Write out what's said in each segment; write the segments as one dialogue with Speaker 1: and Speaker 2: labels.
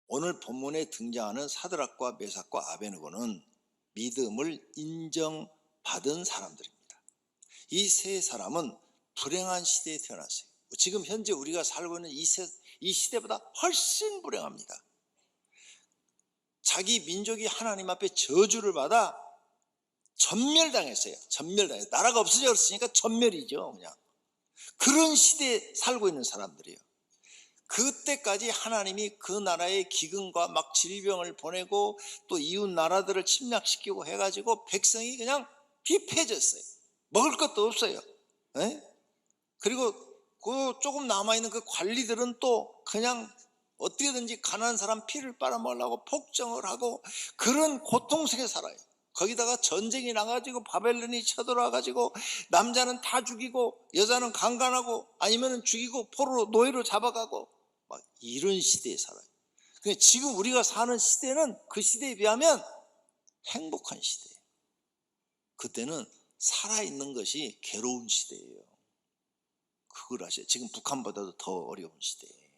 Speaker 1: 오늘 본문에 등장하는 사드락과 메삭과 아베느고는 믿음을 인정받은 사람들입니다. 이 세 사람은 불행한 시대에 태어났어요. 지금 현재 우리가 살고 있는 이 시대보다 훨씬 불행합니다. 자기 민족이 하나님 앞에 저주를 받아 전멸당했어요. 전멸당했어요. 나라가 없어졌으니까 전멸이죠. 그냥 그런 시대에 살고 있는 사람들이에요. 그때까지 하나님이 그 나라에 기근과 막 질병을 보내고 또 이웃 나라들을 침략시키고 해가지고 백성이 그냥 피폐해졌어요. 먹을 것도 없어요. 네? 그리고 그 조금 남아있는 그 관리들은 또 그냥 어떻게든지 가난한 사람 피를 빨아먹으려고 폭정을 하고 그런 고통 속에 살아요. 거기다가 전쟁이 나가지고 바벨론이 쳐들어와가지고 남자는 다 죽이고 여자는 강간하고 아니면 죽이고 포로 노예로 잡아가고 막 이런 시대에 살아요. 그러니까 지금 우리가 사는 시대는 그 시대에 비하면 행복한 시대예요. 그때는 살아있는 것이 괴로운 시대예요. 그걸 아셔요. 지금 북한보다도 더 어려운 시대예요.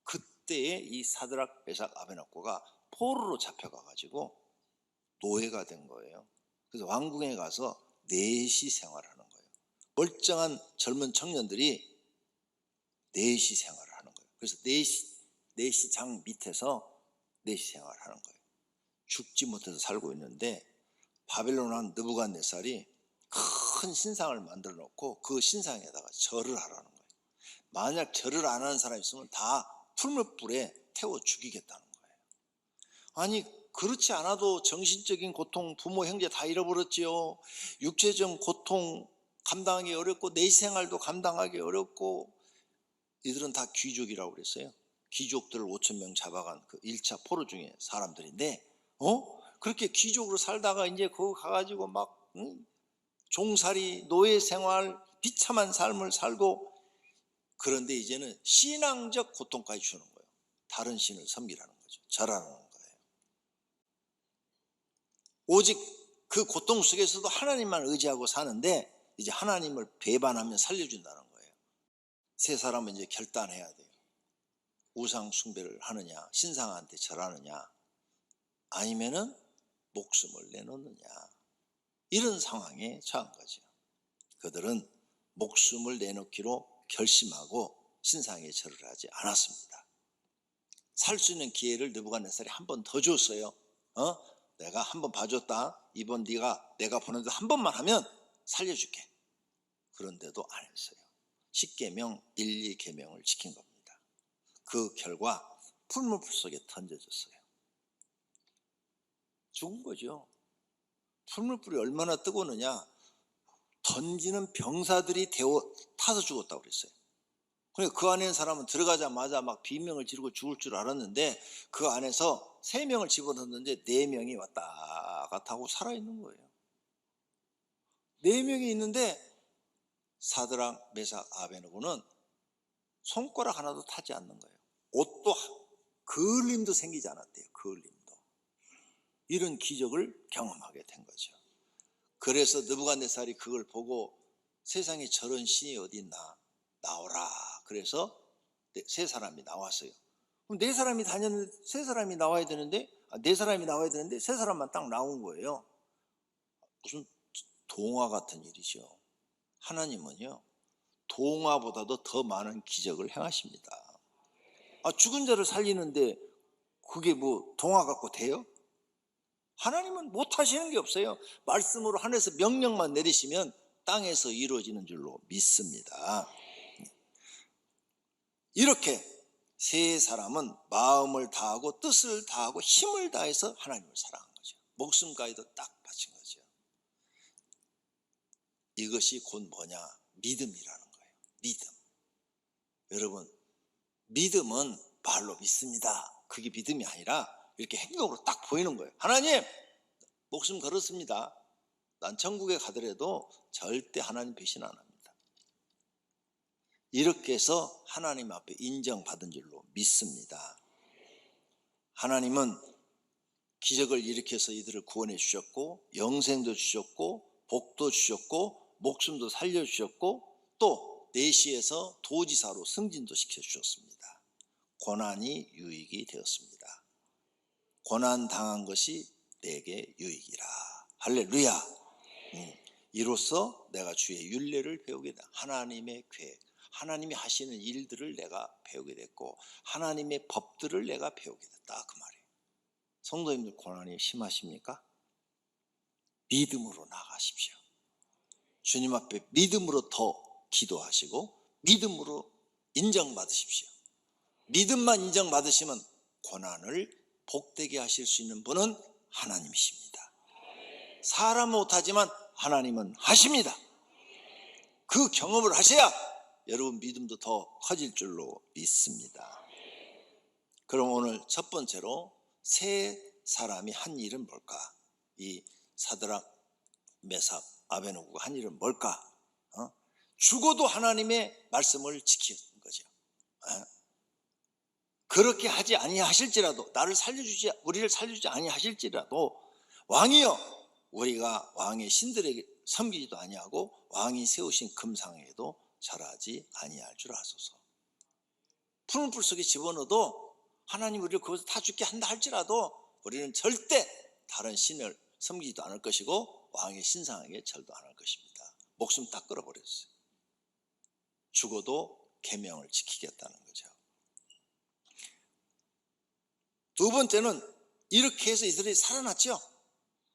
Speaker 1: 그때에 이 사드락, 메삭, 아베느고가 포로로 잡혀가가지고 노예가 된 거예요. 그래서 왕궁에 가서 내시 생활하는 거예요. 멀쩡한 젊은 청년들이 내시 생활을 하는 거예요. 그래서 내시장 밑에서 내시 생활을 하는 거예요. 죽지 못해서 살고 있는데 바벨론 왕 느부갓네살이 큰 신상을 만들어 놓고 그 신상에다가 절을 하라는 거예요. 만약 절을 안 하는 사람이 있으면 다 풀무불에 태워 죽이겠다는 거예요. 아니 그렇지 않아도 정신적인 고통, 부모 형제 다 잃어버렸지요. 육체적 고통 감당하기 어렵고 내생활도 감당하기 어렵고 이들은 다 귀족이라고 그랬어요. 귀족들을 5,000명 잡아간 그 1차 포로 중에 사람들인데 그렇게 귀족으로 살다가 이제 거기 가가지고 막 종살이, 노예생활, 비참한 삶을 살고 그런데 이제는 신앙적 고통까지 주는 거예요. 다른 신을 섬기라는 거죠. 절하는 거예요. 오직 그 고통 속에서도 하나님만 의지하고 사는데 이제 하나님을 배반하면 살려준다는 거예요. 세 사람은 이제 결단해야 돼요. 우상 숭배를 하느냐, 신상한테 절하느냐, 아니면은 목숨을 내놓느냐, 이런 상황에 처한 거죠. 그들은 목숨을 내놓기로 결심하고 신상에 절을 하지 않았습니다. 살 수 있는 기회를 느부갓네살이 한 번 더 줬어요. 내가 한 번 봐줬다. 이번 내가 보내도 한 번만 하면 살려줄게. 그런데도 안 했어요. 10계명 1, 2계명을 지킨 겁니다. 그 결과 풀무불 속에 던져졌어요. 죽은 거죠. 풀무불이 얼마나 뜨거우느냐, 던지는 병사들이 타서 죽었다고 그랬어요. 그러니까 그 안에 있는 사람은 들어가자마자 막 비명을 지르고 죽을 줄 알았는데 그 안에서 3명을 집어넣었는데 4명이 왔다 갔다 하고 살아있는 거예요. 4명이 있는데 사드락, 메삭, 아베느고는 손가락 하나도 타지 않는 거예요. 옷도 그을림도 생기지 않았대요. 그을림도. 이런 기적을 경험하게 된 거죠. 그래서 느부갓네살이 그걸 보고 세상에 저런 신이 어디 있나, 나오라. 그래서 세 사람이 나왔어요. 그럼 4사람이 다녔는데 3사람이 나와야 되는데 4사람이 나와야 되는데 3사람만 딱 나온 거예요. 무슨 동화 같은 일이죠. 하나님은요 동화보다도 더 많은 기적을 행하십니다. 죽은 자를 살리는데 그게 뭐 동화 갖고 돼요? 하나님은 못하시는 게 없어요. 말씀으로 하늘에서 명령만 내리시면 땅에서 이루어지는 줄로 믿습니다. 이렇게 세 사람은 마음을 다하고 뜻을 다하고 힘을 다해서 하나님을 사랑한 거죠. 목숨까지도 딱 바친 거죠. 이것이 곧 뭐냐? 믿음이라는 거예요. 믿음. 여러분, 믿음은 말로 믿습니다. 그게 믿음이 아니라 이렇게 행동으로 딱 보이는 거예요. 하나님, 목숨 걸었습니다. 난 천국에 가더라도 절대 하나님 배신 안 합니다. 이렇게 해서 하나님 앞에 인정받은 줄로 믿습니다. 하나님은 기적을 일으켜서 이들을 구원해 주셨고 영생도 주셨고 복도 주셨고 목숨도 살려주셨고 또 내시에서 도지사로 승진도 시켜주셨습니다. 고난이 유익이 되었습니다. 고난 당한 것이 내게 유익이라. 할렐루야. 이로써 내가 주의 율례를 배우게 된 하나님의 계획, 하나님이 하시는 일들을 내가 배우게 됐고 하나님의 법들을 내가 배우게 됐다, 그 말이에요. 성도님들, 고난이 심하십니까? 믿음으로 나가십시오. 주님 앞에 믿음으로 더 기도하시고 믿음으로 인정받으십시오. 믿음만 인정받으시면 고난을 복되게 하실 수 있는 분은 하나님이십니다. 사람은 못하지만 하나님은 하십니다. 그 경험을 하셔야 여러분 믿음도 더 커질 줄로 믿습니다. 그럼 오늘 첫 번째로 세 사람이 한 일은 뭘까? 이 사드락, 메삭, 아베느고가 한 일은 뭘까? 죽어도 하나님의 말씀을 지킨 거죠. 그렇게 하지 아니하실지라도, 우리를 살려주지 아니하실지라도 왕이여, 우리가 왕의 신들에게 섬기지도 아니하고 왕이 세우신 금상에도 절하지 아니할 줄 아소서. 푸른 불 속에 집어넣어도 하나님 우리를 거기서 다 죽게 한다 할지라도 우리는 절대 다른 신을 섬기지도 않을 것이고 왕의 신상에게 절도 안 할 것입니다. 목숨 딱 끌어버렸어요. 죽어도 계명을 지키겠다는 거죠. 두 번째는 이렇게 해서 이스라엘이 살아났죠.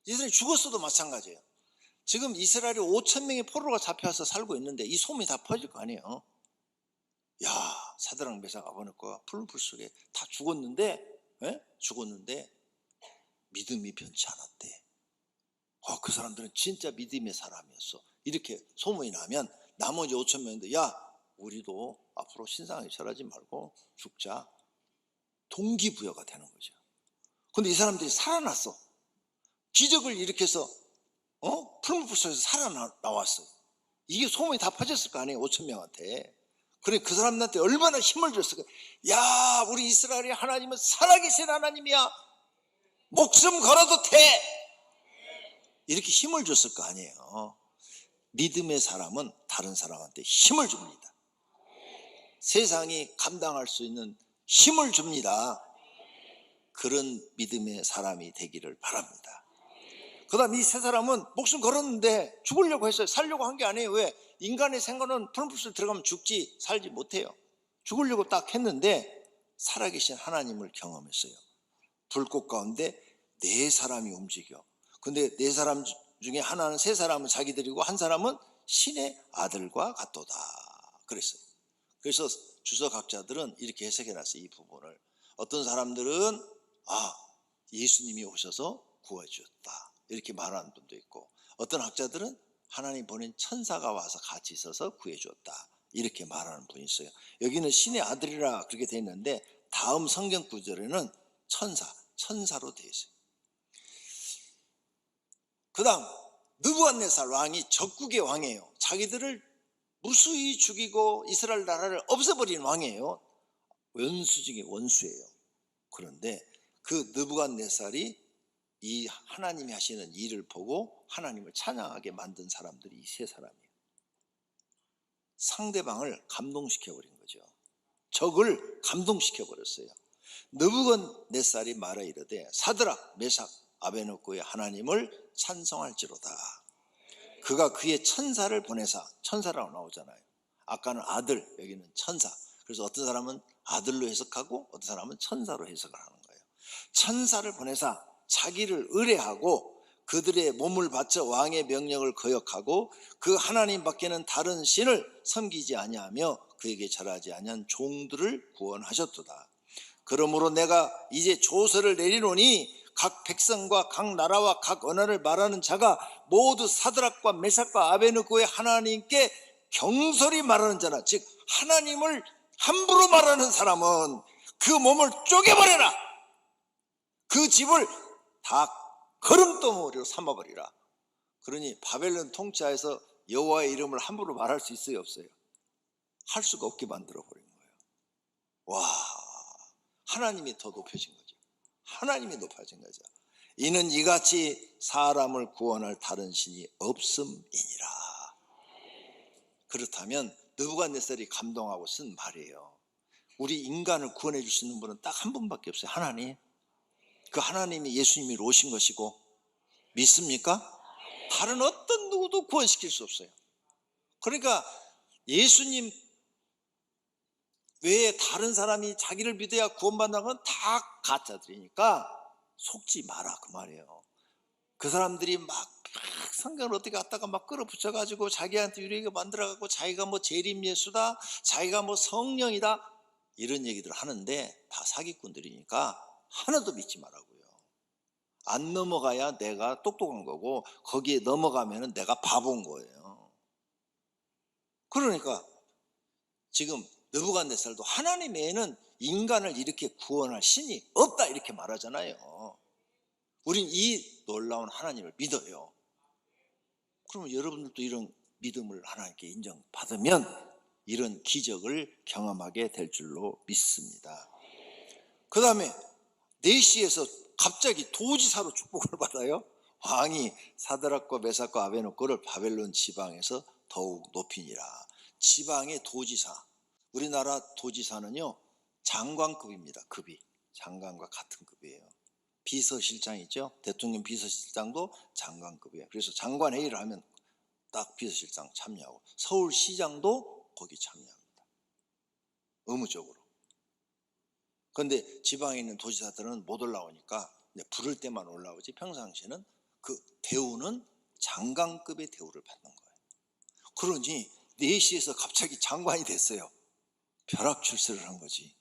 Speaker 1: 이스라엘이 죽었어도 마찬가지예요. 지금 이스라엘이 5천 명의 포로가 잡혀서 살고 있는데 이 소문이 다 퍼질 거 아니에요. 야, 사드락, 메삭, 아베느고가 푸른 불 속에 다 죽었는데 믿음이 변치 않았대. 그 사람들은 진짜 믿음의 사람이었어. 이렇게 소문이 나면 나머지 5천 명인데, 야, 우리도 앞으로 신상에 절하지 말고 죽자. 동기부여가 되는 거죠. 근데 이 사람들이 살아났어. 기적을 일으켜서 푸른 불 속에서 살아나왔어요. 이게 소문이 다 퍼졌을 거 아니에요, 5천 명한테. 그래, 그 사람들한테 얼마나 힘을 줬을까. 야, 우리 이스라엘의 하나님은 살아계신 하나님이야. 목숨 걸어도 돼. 이렇게 힘을 줬을 거 아니에요. 믿음의 사람은 다른 사람한테 힘을 줍니다. 세상이 감당할 수 있는 힘을 줍니다. 그런 믿음의 사람이 되기를 바랍니다. 그 다음 이 세 사람은 목숨 걸었는데 죽으려고 했어요. 살려고 한 게 아니에요. 왜? 인간의 생각은 푸른 불 들어가면 죽지 살지 못해요. 죽으려고 딱 했는데 살아계신 하나님을 경험했어요. 불꽃 가운데 네 사람이 움직여. 근데 네 사람 중에 하나는, 세 사람은 자기들이고 한 사람은 신의 아들과 같도다 그랬어요. 그래서 주석학자들은 이렇게 해석해놨어요. 이 부분을. 어떤 사람들은 예수님이 오셔서 구해 주셨다 이렇게 말하는 분도 있고, 어떤 학자들은 하나님 보낸 천사가 와서 같이 있어서 구해 주었다 이렇게 말하는 분이 있어요. 여기는 신의 아들이라 그렇게 되어 있는데 다음 성경 구절에는 천사로 되어 있어요. 그 다음 느부갓네살 왕이 적국의 왕이에요. 자기들을 무수히 죽이고 이스라엘 나라를 없애버리는 왕이에요. 원수 중에 원수예요. 그런데 그 느부갓네살이 이 하나님이 하시는 일을 보고 하나님을 찬양하게 만든 사람들이 이 세 사람이에요. 상대방을 감동시켜버린 거죠. 적을 감동시켜버렸어요. 느부갓네살이 말하 이르되 사드락, 메삭, 아베느고의 하나님을 찬송할지로다. 그가 그의 천사를 보내사, 천사라고 나오잖아요. 아까는 아들, 여기는 천사. 그래서 어떤 사람은 아들로 해석하고 어떤 사람은 천사로 해석을 하는 거예요. 천사를 보내사 자기를 의뢰하고 그들의 몸을 바쳐 왕의 명령을 거역하고 그 하나님 밖에는 다른 신을 섬기지 아니하며 그에게 절하지 아니한 종들을 구원하셨도다. 그러므로 내가 이제 조서를 내리노니 각 백성과 각 나라와 각 언어를 말하는 자가 모두 사드락과 메삭과 아베느고의 하나님께 경솔히 말하는 자라. 즉 하나님을 함부로 말하는 사람은 그 몸을 쪼개버려라. 그 집을 다 거름덩어리로 삼아버리라. 그러니 바벨론 통치하에서 여호와의 이름을 함부로 말할 수 있어요, 없어요? 할 수가 없게 만들어버린 거예요. 와, 하나님이 더 높여진 거죠. 하나님이 높아진 거죠. 이는 이같이 사람을 구원할 다른 신이 없음이니라. 그렇다면 느부갓네살이 감동하고 쓴 말이에요. 우리 인간을 구원해 줄 수 있는 분은 딱 한 분밖에 없어요. 하나님. 그 하나님이 예수님이 오신 것이고, 믿습니까? 다른 어떤 누구도 구원시킬 수 없어요. 그러니까 예수님 외에 다른 사람이 자기를 믿어야 구원받는 건 다 가짜들이니까 속지 마라 그 말이에요. 그 사람들이 막 성경을 어떻게 갖다가 막 끌어붙여가지고 자기한테 유리하게 만들어갖고 자기가 뭐 재림 예수다, 자기가 뭐 성령이다, 이런 얘기들 하는데 다 사기꾼들이니까 하나도 믿지 말라고요. 안 넘어가야 내가 똑똑한 거고, 거기에 넘어가면 내가 바본 거예요. 그러니까 지금 느부갓네살도 하나님 외에는 인간을 이렇게 구원할 신이 없다 이렇게 말하잖아요. 우린 이 놀라운 하나님을 믿어요. 그러면 여러분들도 이런 믿음을 하나님께 인정받으면 이런 기적을 경험하게 될 줄로 믿습니다. 그 다음에 내시에서 갑자기 도지사로 축복을 받아요. 왕이 사드락과 메삭과 아베노고를 바벨론 지방에서 더욱 높이니라. 지방의 도지사, 우리나라 도지사는요 장관급입니다. 급이 장관과 같은 급이에요. 비서실장이죠. 대통령 비서실장도 장관급이에요. 그래서 장관 회의를 하면 딱 비서실장 참여하고, 서울시장도 거기 참여합니다. 의무적으로. 그런데 지방에 있는 도지사들은 못 올라오니까 부를 때만 올라오지 평상시에는 그 대우는 장관급의 대우를 받는 거예요. 그러니 내시에서 갑자기 장관이 됐어요. 벼락출세를 한 거지.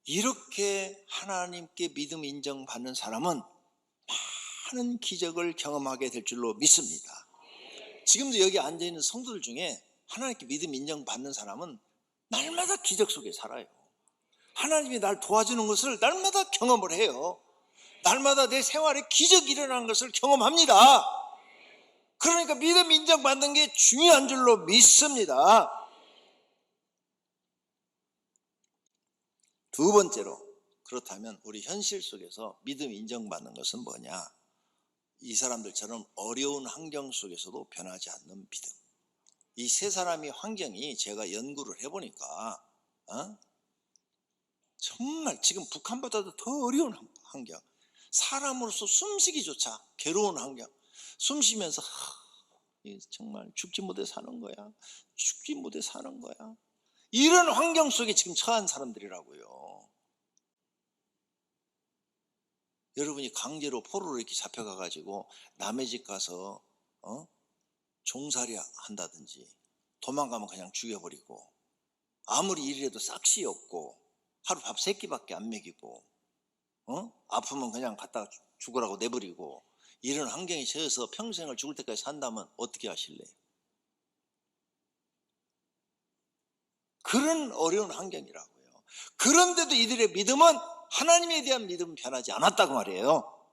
Speaker 1: 이렇게 하나님께 믿음 인정받는 사람은 많은 기적을 경험하게 될 줄로 믿습니다. 지금도 여기 앉아있는 성도들 중에 하나님께 믿음 인정받는 사람은 날마다 기적 속에 살아요. 하나님이 날 도와주는 것을 날마다 경험을 해요. 날마다 내 생활에 기적이 일어나는 것을 경험합니다. 그러니까 믿음 인정받는 게 중요한 줄로 믿습니다. 두 번째로, 그렇다면 우리 현실 속에서 믿음 인정받는 것은 뭐냐? 이 사람들처럼 어려운 환경 속에서도 변하지 않는 믿음. 이 세 사람의 환경이 제가 연구를 해보니까 정말 지금 북한보다도 더 어려운 환경, 사람으로서 숨쉬기조차 괴로운 환경, 숨쉬면서 정말 죽지 못해 사는 거야, 죽지 못해 사는 거야, 이런 환경 속에 지금 처한 사람들이라고요. 여러분이 강제로 포로로 이렇게 잡혀가가지고 남의 집 가서 종살이 한다든지, 도망가면 그냥 죽여버리고, 아무리 일이라도 싹시 없고, 하루 밥 3끼밖에 안 먹이고, 아프면 그냥 갖다 죽으라고 내버리고, 이런 환경에 처해서 평생을 죽을 때까지 산다면 어떻게 하실래요? 그런 어려운 환경이라고요. 그런데도 이들의 믿음은, 하나님에 대한 믿음은 변하지 않았다고 말이에요.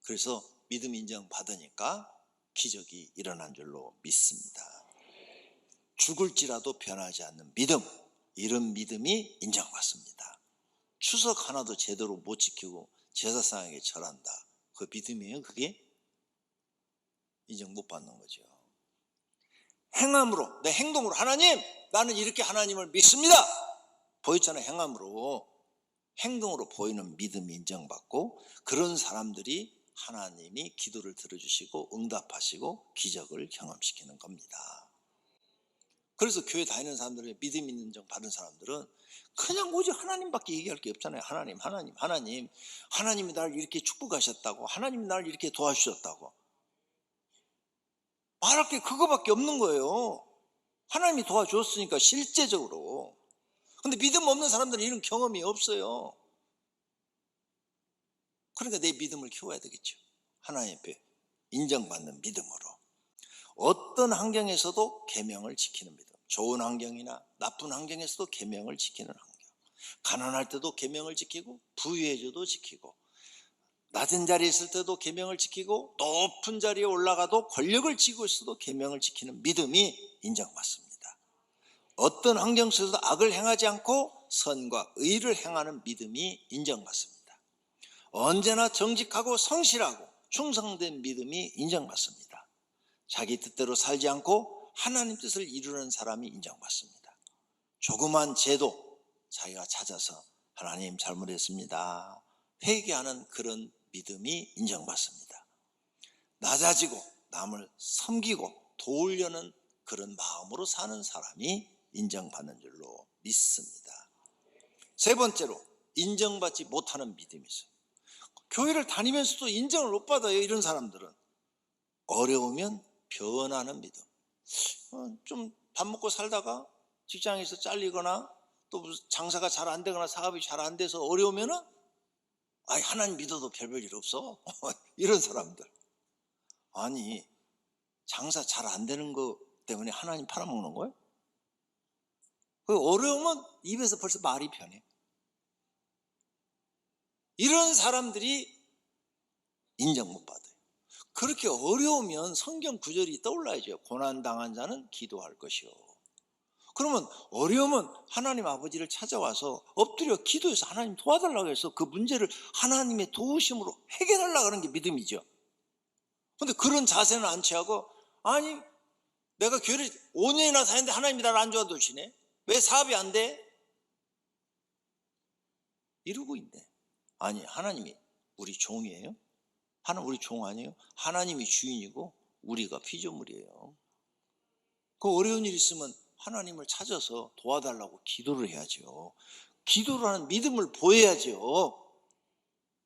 Speaker 1: 그래서 믿음 인정받으니까 기적이 일어난 줄로 믿습니다. 죽을지라도 변하지 않는 믿음, 이런 믿음이 인정받습니다. 추석 하나도 제대로 못 지키고 제사상에게 절한다, 그 믿음이에요? 그게? 인정 못 받는 거죠. 행함으로, 내 행동으로, 하나님 나는 이렇게 하나님을 믿습니다, 보였잖아요. 행함으로, 행동으로 보이는 믿음이 인정받고, 그런 사람들이 하나님이 기도를 들어주시고 응답하시고 기적을 경험시키는 겁니다. 그래서 교회 다니는 사람들의 믿음 인정 받은 사람들은 그냥 오직 하나님밖에 얘기할 게 없잖아요. 하나님, 하나님, 하나님, 하나님이 나를 이렇게 축복하셨다고, 하나님이 나를 이렇게 도와주셨다고 말할 게 그거밖에 없는 거예요. 하나님이 도와주었으니까 실제적으로. 근데 믿음 없는 사람들은 이런 경험이 없어요. 그러니까 내 믿음을 키워야 되겠죠. 하나님 앞에 인정받는 믿음으로. 어떤 환경에서도 계명을 지키는 믿음. 좋은 환경이나 나쁜 환경에서도 계명을 지키는 환경. 가난할 때도 계명을 지키고, 부유해져도 지키고, 낮은 자리에 있을 때도 계명을 지키고, 높은 자리에 올라가도 권력을 쥐고 있어도 계명을 지키는 믿음이 인정받습니다. 어떤 환경 속에서도 악을 행하지 않고 선과 의를 행하는 믿음이 인정받습니다. 언제나 정직하고 성실하고 충성된 믿음이 인정받습니다. 자기 뜻대로 살지 않고 하나님 뜻을 이루는 사람이 인정받습니다. 조그만 죄도 자기가 찾아서 하나님 잘못했습니다 회개하는 그런 믿음이 인정받습니다. 낮아지고 남을 섬기고 도우려는 그런 마음으로 사는 사람이 인정받는 줄로 믿습니다. 세 번째로 인정받지 못하는 믿음이 있어요. 교회를 다니면서도 인정을 못 받아요. 이런 사람들은 어려우면 변하는 믿음. 좀 밥 먹고 살다가 직장에서 잘리거나 또 무슨 장사가 잘 안 되거나 사업이 잘 안 돼서 어려우면은 하나님 믿어도 별일 없어. 이런 사람들. 아니 장사 잘 안 되는 거 때문에 하나님 팔아먹는 거예요? 어려우면 입에서 벌써 말이 변해. 이런 사람들이 인정 못 받아요. 그렇게 어려우면 성경 구절이 떠올라야죠. 고난당한 자는 기도할 것이요. 그러면 어려우면 하나님 아버지를 찾아와서 엎드려 기도해서 하나님 도와달라고 해서 그 문제를 하나님의 도우심으로 해결하려고 하는 게 믿음이죠. 그런데 그런 자세는 안 취하고 아니 내가 교회를 5년이나 사는데 하나님이 나를 안 도와주시네. 왜 사업이 안 돼? 이러고 있네. 아니 하나님이 우리 종이에요? 하나님 우리 종 아니에요? 하나님이 주인이고 우리가 피조물이에요. 그 어려운 일 있으면 하나님을 찾아서 도와달라고 기도를 해야죠. 기도를 하는 믿음을 보여야죠.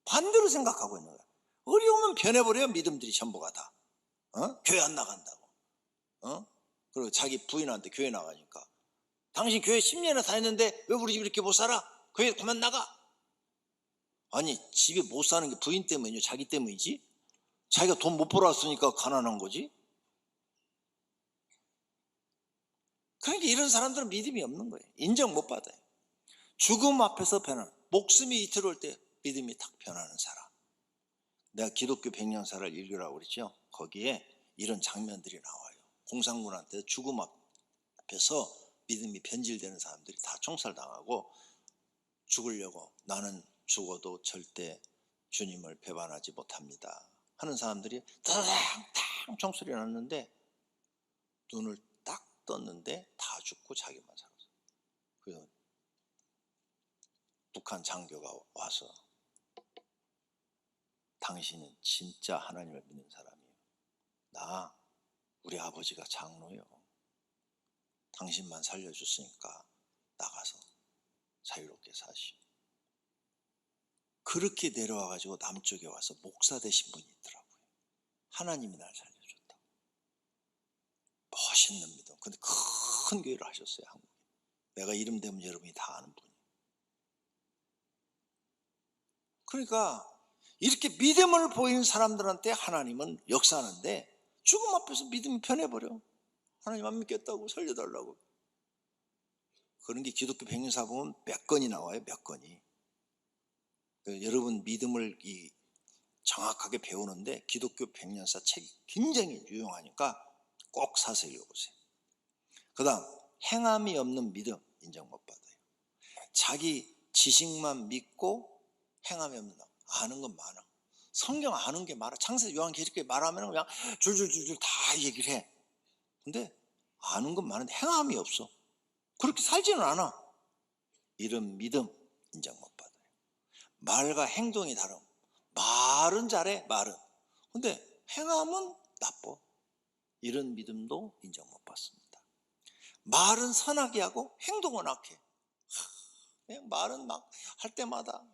Speaker 1: 반대로 생각하고 있는 거야. 어려우면 변해버려요. 믿음들이 전부가 다. 교회 안 나간다고. 그리고 자기 부인한테 교회 나가니까 당신 교회 10년이나 다녔는데 왜 우리 집 이렇게 못 살아? 교회 그만 나가. 아니 집에 못 사는 게 부인 때문이죠? 자기 때문이지? 자기가 돈 못 벌어왔으니까 가난한 거지? 그러니까 이런 사람들은 믿음이 없는 거예요. 인정 못 받아요. 죽음 앞에서 변하는, 목숨이 이틀올 때 믿음이 탁 변하는 사람. 내가 기독교 백년사를 읽으라고 그랬죠. 거기에 이런 장면들이 나와요. 공산군한테 죽음 앞에서 믿음이 변질되는 사람들이 다 총살당하고 죽으려고 나는 죽어도 절대 주님을 배반하지 못합니다 하는 사람들이 따당 총소리 났는데 눈을 딱 떴는데 다 죽고 자기만 살았어요. 그래서 북한 장교가 와서 당신은 진짜 하나님을 믿는 사람이에요. 나 우리 아버지가 장로요. 당신만 살려줬으니까 나가서 자유롭게 사시오. 그렇게 내려와가지고 남쪽에 와서 목사 되신 분이 있더라고요. 하나님이 날 살려줬다. 멋있는 믿음. 근데 큰 교회를 하셨어요. 한국에. 내가 이름 대면 여러분이 다 아는 분이에요. 그러니까 이렇게 믿음을 보이는 사람들한테 하나님은 역사하는데 죽음 앞에서 믿음이 변해버려. 하나님 안 믿겠다고 살려달라고. 그런 게 기독교 백년사 보면 몇 건이 나와요. 몇 건이. 여러분 믿음을 정확하게 배우는데 기독교 백년사 책이 굉장히 유용하니까 꼭 사서 읽어보세요. 그 다음 행함이 없는 믿음 인정 못 받아요. 자기 지식만 믿고 행함이 없는 아는 건 많아. 성경 아는 게 많아. 창세기 요한계시록 말하면 그냥 줄줄줄줄 다 얘기를 해. 근데 아는 건 많은데 행함이 없어. 그렇게 살지는 않아. 이런 믿음 인정 못 받아요. 말과 행동이 다름. 말은 잘해. 말은. 근데 행함은 나빠. 이런 믿음도 인정 못 받습니다. 말은 선하게 하고 행동은 악해. 그냥 말은 막 할 때마다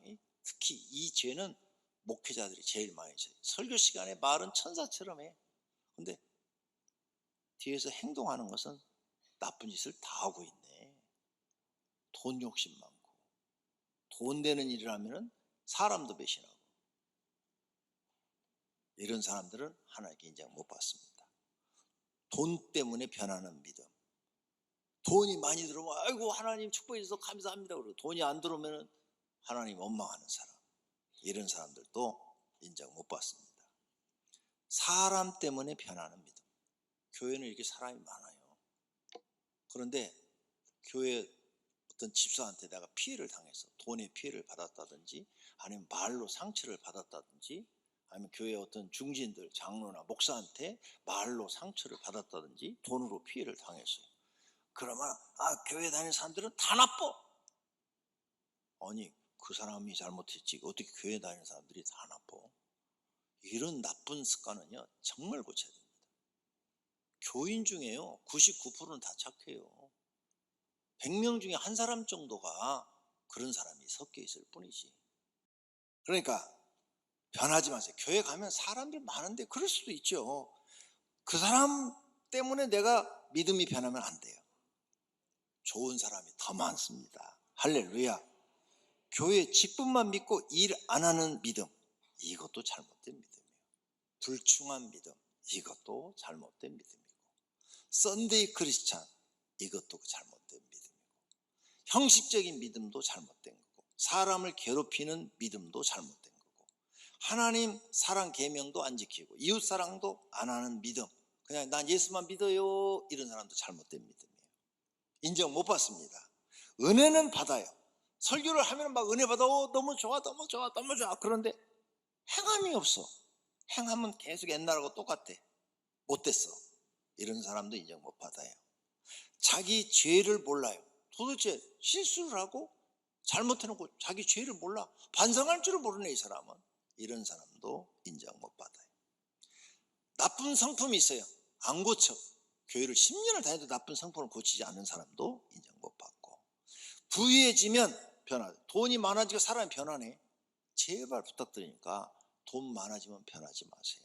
Speaker 1: 특히 이 죄는 목회자들이 제일 많이 져요. 설교 시간에 말은 천사처럼 해. 근데 뒤에서 행동하는 것은 나쁜 짓을 다 하고 있네. 돈 욕심 많고 돈 되는 일을 하면 사람도 배신하고 이런 사람들은 하나님께 인정 못 받습니다. 돈 때문에 변하는 믿음. 돈이 많이 들어오면 아이고 하나님 축복해 주셔서 감사합니다. 그러고 돈이 안 들어오면 하나님 원망하는 사람. 이런 사람들도 인정 못 받습니다. 사람 때문에 변하는 믿음. 교회는 이렇게 사람이 많아요. 그런데 교회 어떤 집사한테 내가 피해를 당해서 돈의 피해를 받았다든지 아니면 말로 상처를 받았다든지 아니면 교회 어떤 중진들 장로나 목사한테 말로 상처를 받았다든지 돈으로 피해를 당했어요. 그러면 교회 다니는 사람들은 다 나빠. 아니 그 사람이 잘못했지 어떻게 교회 다니는 사람들이 다 나빠? 이런 나쁜 습관은요 정말 고쳐야 됩니다. 교인 중에요 99%는 다 착해요. 100명 중에 한 사람 정도가 그런 사람이 섞여 있을 뿐이지. 그러니까 변하지 마세요. 교회 가면 사람들 많은데 그럴 수도 있죠. 그 사람 때문에 내가 믿음이 변하면 안 돼요. 좋은 사람이 더 많습니다. 할렐루야. 교회 직분만 믿고 일 안 하는 믿음, 이것도 잘못된 믿음이에요. 불충한 믿음, 이것도 잘못된 믿음이고, 썬데이 크리스찬, 이것도 잘못된 믿음이고, 형식적인 믿음도 잘못된 거고, 사람을 괴롭히는 믿음도 잘못된 거고, 하나님 사랑 계명도 안 지키고 이웃 사랑도 안 하는 믿음, 그냥 난 예수만 믿어요 이런 사람도 잘못된 믿음이에요. 인정 못 받습니다. 은혜는 받아요. 설교를 하면 막 은혜 받아, 너무 좋아 너무 좋아 너무 좋아. 그런데 행함이 없어. 행함은 계속 옛날하고 똑같아. 못됐어. 이런 사람도 인정 못 받아요. 자기 죄를 몰라요. 도대체 실수를 하고 잘못해놓고 자기 죄를 몰라. 반성할 줄을 모르네 이 사람은. 이런 사람도 인정 못 받아요. 나쁜 성품이 있어요. 안 고쳐. 교회를 10년을 다녀도 나쁜 성품을 고치지 않는 사람도 인정 못 받고, 부유해지면 변하죠. 돈이 많아지고 사람이 변하네. 제발 부탁드리니까 돈 많아지면 변하지 마세요.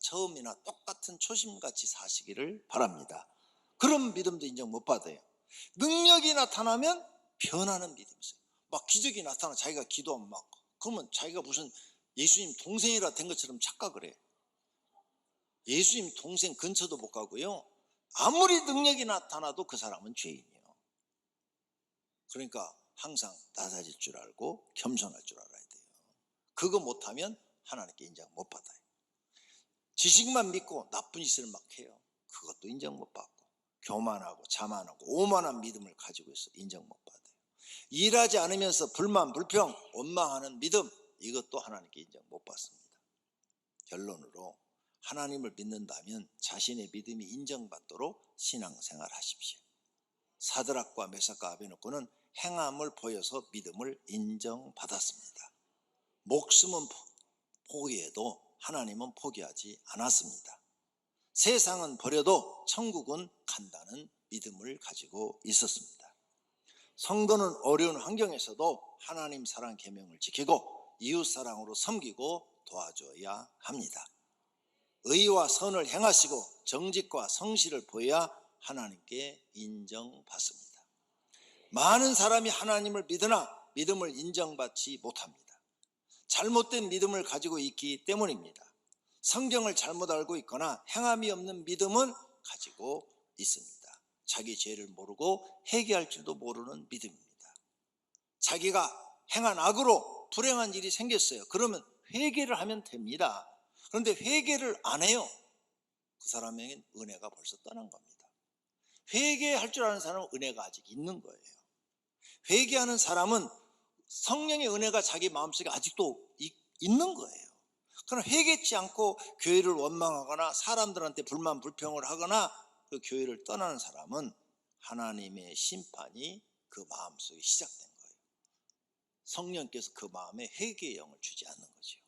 Speaker 1: 처음이나 똑같은 초심같이 사시기를 바랍니다. 그런 믿음도 인정 못 받아요. 능력이 나타나면 변하는 믿음이 있어요. 막 기적이 나타나 자기가 기도하면 막 그러면 자기가 무슨 예수님 동생이라 된 것처럼 착각을 해. 예수님 동생 근처도 못 가고요. 아무리 능력이 나타나도 그 사람은 죄인이에요. 그러니까 항상 낮아질 줄 알고 겸손할 줄 알아야 돼요. 그거 못하면 하나님께 인정 못 받아요. 지식만 믿고 나쁜 짓을 막 해요. 그것도 인정 못 받고, 교만하고 자만하고 오만한 믿음을 가지고 있어 인정 못 받아요. 일하지 않으면서 불만 불평 원망하는 믿음, 이것도 하나님께 인정 못 받습니다. 결론으로 하나님을 믿는다면 자신의 믿음이 인정받도록 신앙생활 하십시오. 사드락과 메삭과 아베노고는 행함을 보여서 믿음을 인정받았습니다. 목숨은 포기해도 하나님은 포기하지 않았습니다. 세상은 버려도 천국은 간다는 믿음을 가지고 있었습니다. 성도는 어려운 환경에서도 하나님 사랑 계명을 지키고 이웃 사랑으로 섬기고 도와줘야 합니다. 의와 선을 행하시고 정직과 성실을 보여야 하나님께 인정받습니다. 많은 사람이 하나님을 믿으나 믿음을 인정받지 못합니다. 잘못된 믿음을 가지고 있기 때문입니다. 성경을 잘못 알고 있거나 행함이 없는 믿음은 가지고 있습니다. 자기 죄를 모르고 회개할 줄도 모르는 믿음입니다. 자기가 행한 악으로 불행한 일이 생겼어요. 그러면 회개를 하면 됩니다. 그런데 회개를 안 해요. 그 사람에겐 은혜가 벌써 떠난 겁니다. 회개할 줄 아는 사람은 은혜가 아직 있는 거예요. 회개하는 사람은 성령의 은혜가 자기 마음속에 아직도 있는 거예요. 그러나 회개치 않고 교회를 원망하거나 사람들한테 불만 불평을 하거나 그 교회를 떠나는 사람은 하나님의 심판이 그 마음속에 시작된 거예요. 성령께서 그 마음에 회개의 영을 주지 않는 거죠.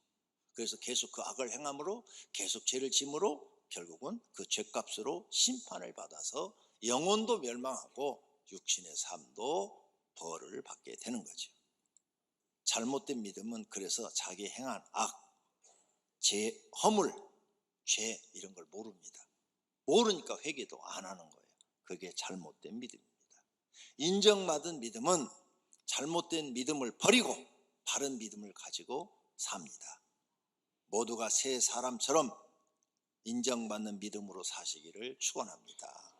Speaker 1: 그래서 계속 그 악을 행함으로 계속 죄를 짐으로 결국은 그 죄값으로 심판을 받아서 영혼도 멸망하고 육신의 삶도 벌을 받게 되는 거죠. 잘못된 믿음은 그래서 자기 행한 악, 허물, 죄 이런 걸 모릅니다. 모르니까 회개도 안 하는 거예요. 그게 잘못된 믿음입니다. 인정받은 믿음은 잘못된 믿음을 버리고 바른 믿음을 가지고 삽니다. 모두가 새 사람처럼 인정받는 믿음으로 사시기를 축원합니다.